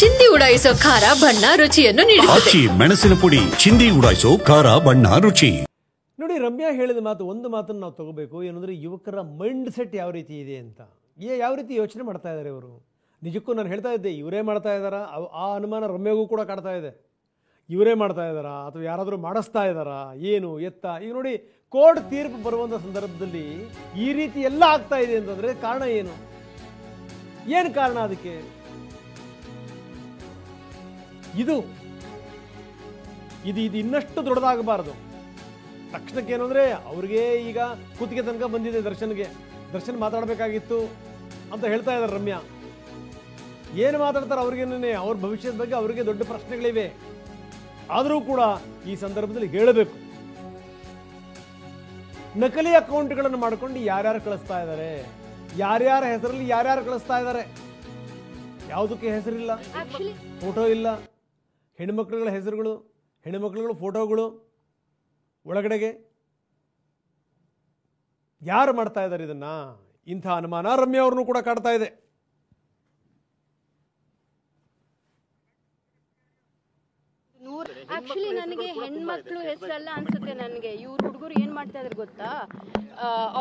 ಚಿಂದಿ ಉಡಾಯಿಸೋ ಖಾರ ಬಣ್ಣ ರುಚಿಯನ್ನು ನೀಡುತ್ತದೆ. ಮೆಣಸಿನ ಪುಡಿ ಚಿಂದಿ ಉಡಾಯಿಸೋ ಖಾರ ಬಣ್ಣ ರುಚಿ. ನೋಡಿ, ರಮ್ಯಾ ಹೇಳಿದ ಮಾತು, ಒಂದು ಮಾತನ್ನು ನಾವು ತಗೋಬೇಕು. ಏನಂದರೆ, ಯುವಕರ ಮೈಂಡ್ ಸೆಟ್ ಯಾವ ರೀತಿ ಇದೆ ಅಂತ, ಯಾವ ರೀತಿ ಯೋಚನೆ ಮಾಡ್ತಾ ಇದ್ದಾರೆ ಇವರು. ನಿಜಕ್ಕೂ ನಾನು ಹೇಳ್ತಾ ಇದ್ದೆ, ಇವರೇ ಮಾಡ್ತಾ ಇದ್ದಾರಾ? ಆ ಅನುಮಾನ ರಮ್ಯಾಗೂ ಕೂಡ ಕಾಡ್ತಾ ಇದೆ. ಇವರೇ ಮಾಡ್ತಾ ಇದ್ದಾರಾ ಅಥವಾ ಯಾರಾದರೂ ಮಾಡಿಸ್ತಾ ಇದ್ದಾರಾ, ಏನು ಎತ್ತ? ಈಗ ನೋಡಿ, ಕೋರ್ಟ್ ತೀರ್ಪು ಬರುವಂಥ ಸಂದರ್ಭದಲ್ಲಿ ಈ ರೀತಿ ಎಲ್ಲ ಆಗ್ತಾ ಇದೆ ಅಂತಂದರೆ ಕಾರಣ ಏನು? ಏನು ಕಾರಣ ಅದಕ್ಕೆ? ಇದು ಇನ್ನಷ್ಟು ದೊಡ್ಡದಾಗಬಾರದು. ತಕ್ಷಣಕ್ಕೆ ಏನು ಅಂದರೆ, ಅವ್ರಿಗೆ ಈಗ ಕುತ್ತಿಗೆ ತನಕ ಬಂದಿದೆ ದರ್ಶನ್ ಮಾತಾಡಬೇಕಾಗಿತ್ತು ಅಂತ ಹೇಳ್ತಾ ಇದ್ದಾರೆ ರಮ್ಯಾ. ಏನು ಮಾತಾಡ್ತಾರೆ ಅವ್ರಿಗೇನೇ, ಅವ್ರ ಭವಿಷ್ಯದ ಬಗ್ಗೆ ಅವ್ರಿಗೆ ದೊಡ್ಡ ಪ್ರಶ್ನೆಗಳಿವೆ. ಆದರೂ ಕೂಡ ಈ ಸಂದರ್ಭದಲ್ಲಿ ಹೇಳಬೇಕು. ನಕಲಿ ಅಕೌಂಟ್ಗಳನ್ನು ಮಾಡಿಕೊಂಡು ಯಾರ್ಯಾರು ಕಳಿಸ್ತಾ ಇದ್ದಾರೆ, ಯಾರ್ಯಾರ ಹೆಸರಲ್ಲಿ ಯಾರ್ಯಾರು ಕಳಿಸ್ತಾ ಇದ್ದಾರೆ, ಯಾವುದಕ್ಕೆ ಹೆಸರಿಲ್ಲ, ಫೋಟೋ ಇಲ್ಲ, ಹೆಣ್ಮಕ್ಳುಗಳ ಹೆಸರುಗಳು, ಹೆಣ್ಮಕ್ಳುಗಳ ಫೋಟೋಗಳು ಒಳಗಡೆಗೆ ಯಾರು ಮಾಡ್ತಾ ಇದ್ದಾರೆ ಇದನ್ನ? ಇಂಥ ಅನುಮಾನ ರಮ್ಯಾ ಅವ್ರನ್ನು ಕೂಡ ಕಾಡ್ತಾ ಇದೆ. ಆಕ್ಚುಲಿ ನನಗೆ ಹೆಣ್ಮಕ್ಳು ಹೆಸರಲ್ಲ ಅನ್ಸುತ್ತೆ. ನನಗೆ ಇವ್ರು ಹುಡುಗರು ಏನ್ ಮಾಡ್ತಾ ಇದಾರೆ ಗೊತ್ತಾ,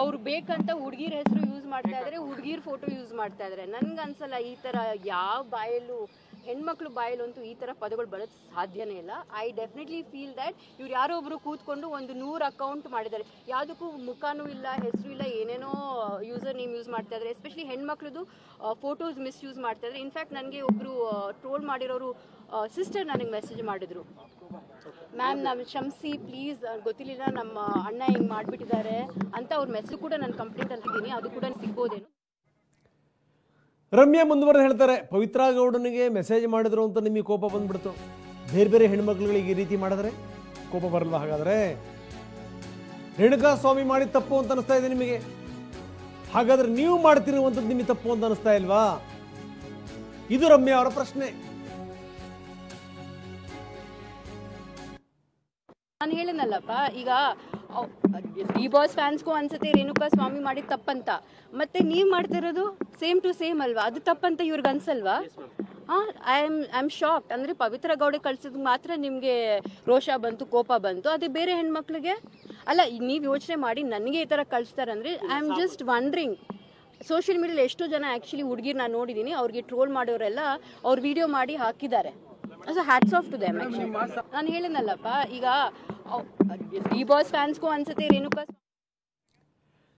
ಅವ್ರು ಬೇಕಂತ ಹುಡುಗಿರ ಹೆಸರು ಯೂಸ್ ಮಾಡ್ತಾ ಇದಾರೆ, ಹುಡುಗಿರ್ ಫೋಟೋ ಯೂಸ್ ಮಾಡ್ತಾ ಇದಾರೆ. ನನ್ಗೆ ಅನ್ಸಲ್ಲ ಈ ತರ ಯಾವ ಬಾಯಲ್ಲೂ, ಹೆಣ್ಮಕ್ಳು ಬಾಯಲ್ಲಂತೂ ಈ ತರ ಪದಗಳು ಬರೋದು ಸಾಧ್ಯನೇ ಇಲ್ಲ. ಐ ಡೆಫಿನೆಟ್ಲಿ ಫೀಲ್ ದ್ಯಾಟ್ ಇವ್ರು ಯಾರೋ ಒಬ್ರು ಕೂತ್ಕೊಂಡು ಒಂದು 100 ಅಕೌಂಟ್ ಮಾಡಿದ್ದಾರೆ. ಯಾವುದಕ್ಕೂ ಮುಖನೂ ಇಲ್ಲ, ಹೆಸರು ಇಲ್ಲ, ಏನೇನೋ ಯೂಸರ್ ನೇಮ್ ಯೂಸ್ ಮಾಡ್ತಾ ಇದ್ದಾರೆ. ಎಸ್ಪೆಷಲಿ ಹೆಣ್ಮಕ್ಳದು ಫೋಟೋಸ್ ಮಿಸ್ಯೂಸ್ ಮಾಡ್ತಾ ಇದ್ದಾರೆ. ಇನ್ಫ್ಯಾಕ್ಟ್ ನನಗೆ ಒಬ್ರು ಟ್ರೋಲ್ ಮಾಡಿರೋರು ಸಿಸ್ಟರ್ ನನಗೆ ಮೆಸೇಜ್ ಮಾಡಿದ್ರು, ಮ್ಯಾಮ್ ನಾವು ಕ್ಷಮಿಸಿ ಪ್ಲೀಸ್, ಗೊತ್ತಿರಲಿಲ್ಲ ನಮ್ಮ ಅಣ್ಣ ಹಿಂಗೆ ಮಾಡಿಬಿಟ್ಟಿದ್ದಾರೆ ಅಂತ. ಅವ್ರ ಮೆಸೇಜ್ ಕೂಡ ನಾನು ಕಂಪ್ಲೇಂಟ್ ಅಂತಿದ್ದೀನಿ, ಅದು ಕೂಡ ಸಿಗ್ಬೋದೇನು. ರಮ್ಯಾ ಮುಂದುವರೆದು ಹೇಳ್ತಾರೆ, ಪವಿತ್ರ ಗೌಡನಿಗೆ ಮೆಸೇಜ್ ಮಾಡಿದ್ರು ಅಂತ ನಿಮಗೆ ಕೋಪ ಬಂದ್ಬಿಡ್ತು. ಬೇರೆ ಹೆಣ್ಮಕ್ಳುಗಳಿಗೆ ಈ ರೀತಿ ಮಾಡಿದ್ರೆ ಕೋಪ ಬರಲ್ಲ? ಹಾಗಾದರೆ ರೇಣುಕಾ ಸ್ವಾಮಿ ಮಾಡಿದ ತಪ್ಪು ಅಂತ ಅನಿಸ್ತಾ ಇದೆ ನಿಮಗೆ? ಹಾಗಾದ್ರೆ ನೀವು ಮಾಡ್ತಿರುವಂಥದ್ದು ನಿಮಗೆ ತಪ್ಪು ಅಂತ ಅನಿಸ್ತಾ ಇಲ್ವಾ? ಇದು ರಮ್ಯಾ ಅವರ ಪ್ರಶ್ನೆ. ನಾನು ಹೇಳನಲ್ಲಪ್ಪ, ಈಗ ಡಿ ಬಾಸ್ ಫ್ಯಾನ್ಸ್ಗೂ ಅನ್ಸುತ್ತೆ ರೇಣುಕಾ ಸ್ವಾಮಿ ಮಾಡಿದ ತಪ್ಪಂತ, ಮತ್ತೆ ನೀವ್ ಮಾಡ್ತಿರೋದು ಸೇಮ್ ಟು ಸೇಮ್ ಅಲ್ವಾ? ಅದು ತಪ್ಪಂತ ಇವ್ರಿಗೆ ಅನ್ಸಲ್ವಾ? I am shocked. ಅಂದ್ರೆ ಪವಿತ್ರ ಗೌಡ ಕಳ್ಸಿದ್ ಮಾತ್ರ ನಿಮ್ಗೆ ರೋಷ ಬಂತು, ಕೋಪ ಬಂತು. ಅದೇ ಬೇರೆ ಹೆಣ್ಮಕ್ಳಿಗೆ ಅಲ್ಲ. ನೀವ್ ಯೋಚನೆ ಮಾಡಿ, ನನಗೆ ಈ ತರ ಕಳ್ಸ್ತಾರಂದ್ರೆ I am just wondering. Social ಮೀಡಿಯಾದಲ್ಲಿ ಎಷ್ಟೋ ಜನ ಆಕ್ಚುಲಿ ಹುಡುಗಿರ್ ನಾನು ನೋಡಿದೀನಿ, ಅವ್ರಿಗೆ ಟ್ರೋಲ್ ಮಾಡೋರೆಲ್ಲ ಅವ್ರ ವಿಡಿಯೋ ಮಾಡಿ ಹಾಕಿದ್ದಾರೆ. So hats off to them. Actually ನಾನು ಹೇಳನಲ್ಲಪ್ಪ, ಈಗ ಡಿ ಬಾಸ್ ಫ್ಯಾನ್ಸ್ಗೂ ಅನ್ಸುತ್ತೆ ರೇಣುಕಾ